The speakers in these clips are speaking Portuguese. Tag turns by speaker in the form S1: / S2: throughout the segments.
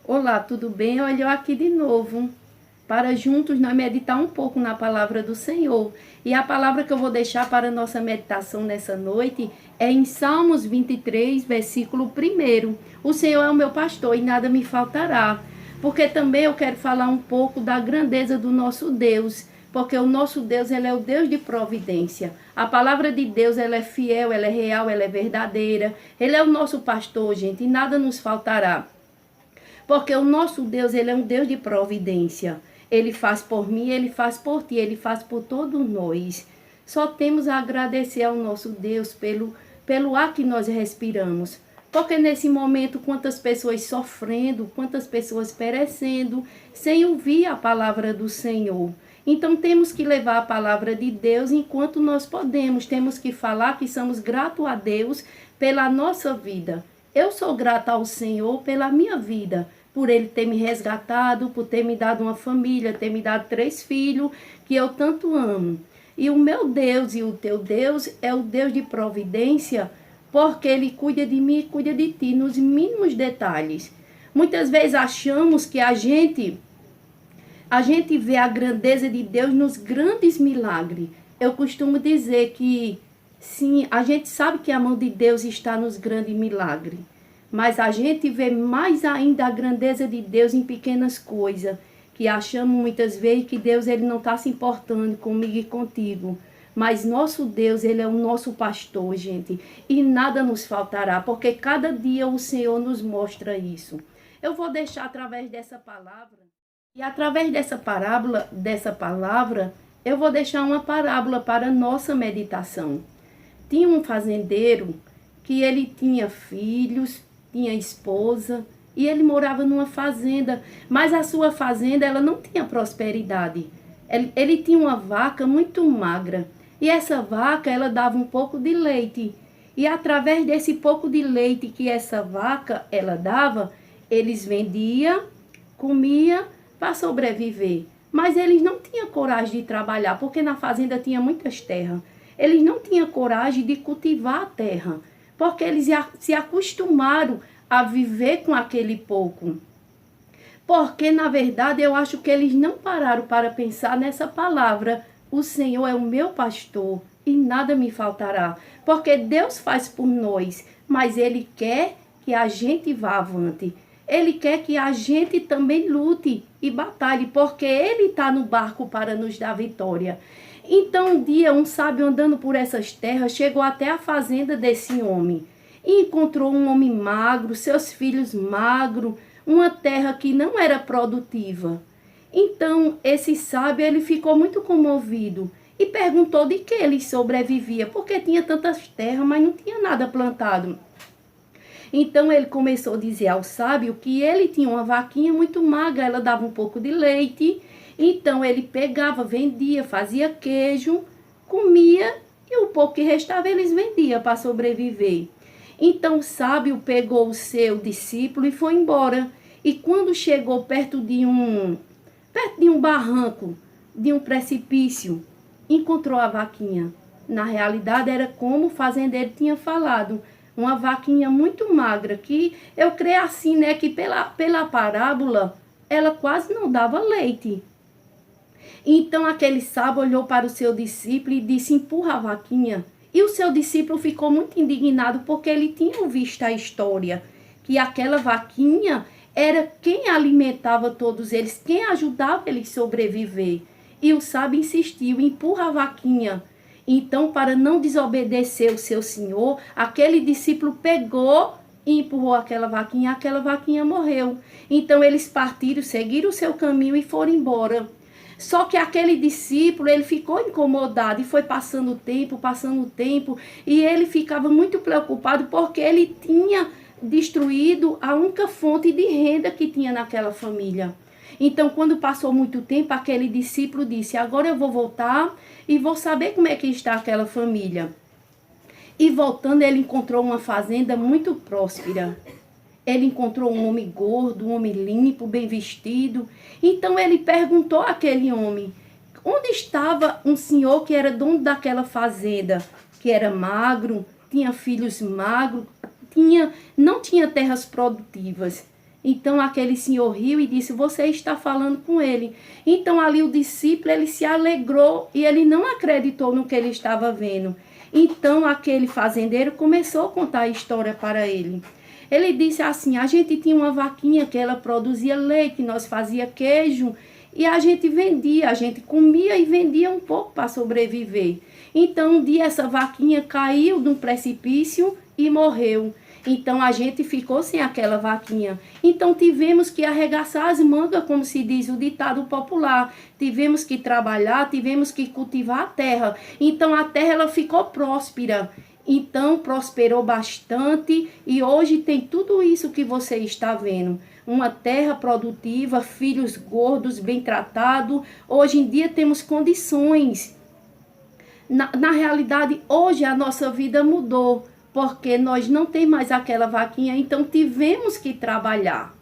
S1: Olá, tudo bem? Olha eu aqui de novo, para juntos nós meditar um pouco na palavra do Senhor. E a palavra que eu vou deixar para a nossa meditação nessa noite é em Salmos 23, versículo 1. O Senhor é o meu pastor e nada me faltará. Porque também eu quero falar um pouco da grandeza do nosso Deus, porque o nosso Deus, ele é o Deus de providência. A palavra de Deus, ela é fiel, ela é real, ela é verdadeira. Ele é o nosso pastor, gente, e nada nos faltará. Porque o nosso Deus, ele é um Deus de providência. Ele faz por mim, ele faz por ti, ele faz por todos nós. Só temos a agradecer ao nosso Deus pelo ar que nós respiramos. Porque nesse momento, quantas pessoas sofrendo, quantas pessoas perecendo, sem ouvir a palavra do Senhor. Então temos que levar a palavra de Deus enquanto nós podemos. Temos que falar que somos gratos a Deus pela nossa vida. Eu sou grata ao Senhor pela minha vida, por Ele ter me resgatado, por ter me dado uma família, ter me dado 3 filhos que eu tanto amo. E o meu Deus e o teu Deus é o Deus de providência, porque Ele cuida de mim e cuida de ti nos mínimos detalhes. Muitas vezes achamos que a gente vê a grandeza de Deus nos grandes milagres. Eu costumo dizer que sim, a gente sabe que a mão de Deus está nos grandes milagres, mas a gente vê mais ainda a grandeza de Deus em pequenas coisas, que achamos muitas vezes que Deus ele não está se importando comigo e contigo. Mas nosso Deus, ele é o nosso pastor, gente, e nada nos faltará, porque cada dia o Senhor nos mostra isso. Eu vou deixar através dessa palavra, e através dessa palavra, eu vou deixar uma parábola para nossa meditação. Tinha um fazendeiro que ele tinha filhos, tinha esposa e ele morava numa fazenda, mas a sua fazenda ela não tinha prosperidade. Ele tinha uma vaca muito magra e essa vaca ela dava um pouco de leite e através desse pouco de leite que essa vaca ela dava, eles vendiam, comia para sobreviver. Mas eles não tinham coragem de trabalhar porque na fazenda tinha muitas terras. Eles não tinham coragem de cultivar a terra, porque eles se acostumaram a viver com aquele pouco. Porque, na verdade, eu acho que eles não pararam para pensar nessa palavra. O Senhor é o meu pastor e nada me faltará. Porque Deus faz por nós, mas Ele quer que a gente vá avante. Ele quer que a gente também lute e batalhe, porque Ele está no barco para nos dar vitória. Então um dia um sábio andando por essas terras chegou até a fazenda desse homem e encontrou um homem magro, seus filhos magros, uma terra que não era produtiva. Então esse sábio ele ficou muito comovido e perguntou de que ele sobrevivia, porque tinha tantas terras, mas não tinha nada plantado. Então ele começou a dizer ao sábio que ele tinha uma vaquinha muito magra, ela dava um pouco de leite. Então ele pegava, vendia, fazia queijo, comia e o pouco que restava eles vendiam para sobreviver. Então o sábio pegou o seu discípulo e foi embora. E quando chegou perto de um barranco, de um precipício, encontrou a vaquinha. Na realidade era como o fazendeiro tinha falado, uma vaquinha muito magra, que eu creio assim, né, que pela parábola ela quase não dava leite. Então aquele sábio olhou para o seu discípulo e disse, empurra a vaquinha. E o seu discípulo ficou muito indignado porque ele tinha visto a história, que aquela vaquinha era quem alimentava todos eles, quem ajudava eles a sobreviver. E o sábio insistiu, empurra a vaquinha. Então, para não desobedecer o seu senhor, aquele discípulo pegou e empurrou aquela vaquinha morreu. Então eles partiram, seguiram o seu caminho e foram embora. Só que aquele discípulo, ele ficou incomodado e foi passando o tempo, e ele ficava muito preocupado porque ele tinha destruído a única fonte de renda que tinha naquela família. Então, quando passou muito tempo, aquele discípulo disse, agora eu vou voltar e vou saber como é que está aquela família. E voltando, ele encontrou uma fazenda muito próspera. Ele encontrou um homem gordo, um homem limpo, bem vestido. Então ele perguntou àquele homem, onde estava um senhor que era dono daquela fazenda, que era magro, tinha filhos magros, não tinha terras produtivas. Então aquele senhor riu e disse: você está falando com ele. Então ali o discípulo, ele se alegrou e ele não acreditou no que ele estava vendo. Então aquele fazendeiro começou a contar a história para ele. Ele disse assim: a gente tinha uma vaquinha que ela produzia leite, nós fazia queijo e a gente vendia, a gente comia e vendia um pouco para sobreviver. Então um dia essa vaquinha caiu de um precipício e morreu. Então a gente ficou sem aquela vaquinha. Então tivemos que arregaçar as mangas, como se diz o ditado popular. Tivemos que trabalhar, tivemos que cultivar a terra. Então a terra ela ficou próspera. Então prosperou bastante e hoje tem tudo isso que você está vendo. Uma terra produtiva, filhos gordos, bem tratados. Hoje em dia temos condições. Na realidade, hoje a nossa vida mudou. Porque nós não tem mais aquela vaquinha, então tivemos que trabalhar.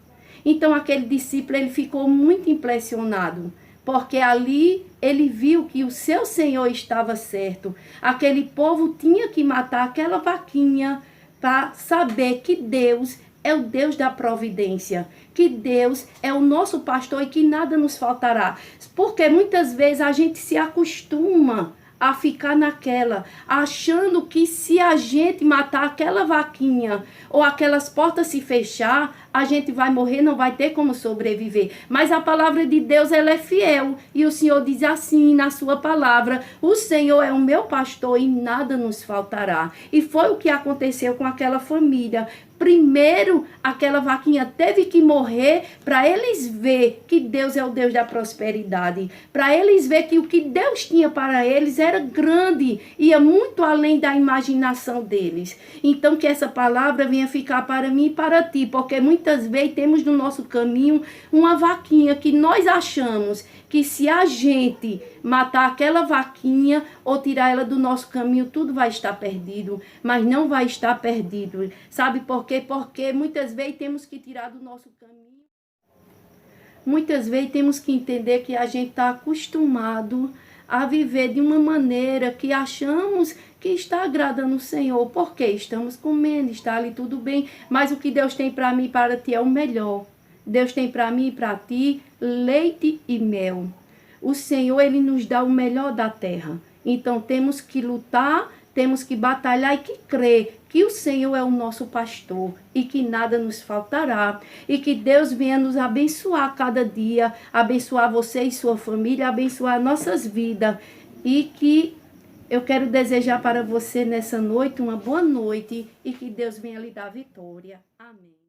S1: Então aquele discípulo, ele ficou muito impressionado, porque ali ele viu que o seu Senhor estava certo. Aquele povo tinha que matar aquela vaquinha para saber que Deus é o Deus da providência, que Deus é o nosso pastor e que nada nos faltará. Porque muitas vezes a gente se acostuma a ficar naquela, achando que se a gente matar aquela vaquinha ou aquelas portas se fechar, a gente vai morrer, não vai ter como sobreviver. Mas a palavra de Deus, ela é fiel. E o Senhor diz assim na sua palavra: o Senhor é o meu pastor e nada nos faltará. E foi o que aconteceu com aquela família. Primeiro, aquela vaquinha teve que morrer para eles ver que Deus é o Deus da prosperidade. Para eles ver que o que Deus tinha para eles era grande, ia muito além da imaginação deles. Então que essa palavra venha ficar para mim e para ti, porque muitas vezes temos no nosso caminho uma vaquinha que nós achamos que se a gente matar aquela vaquinha ou tirar ela do nosso caminho, tudo vai estar perdido, mas não vai estar perdido. Sabe por quê? Porque muitas vezes temos que tirar do nosso caminho. Muitas vezes temos que entender que a gente está acostumado a viver de uma maneira que achamos que está agradando o Senhor, porque estamos comendo, está ali tudo bem, mas o que Deus tem para mim e para ti é o melhor. Deus tem para mim e para ti leite e mel. O Senhor, ele nos dá o melhor da terra. Então temos que lutar, temos que batalhar e que crer que o Senhor é o nosso pastor e que nada nos faltará. E que Deus venha nos abençoar cada dia, abençoar você e sua família, abençoar nossas vidas. E que eu quero desejar para você nessa noite uma boa noite e que Deus venha lhe dar vitória. Amém.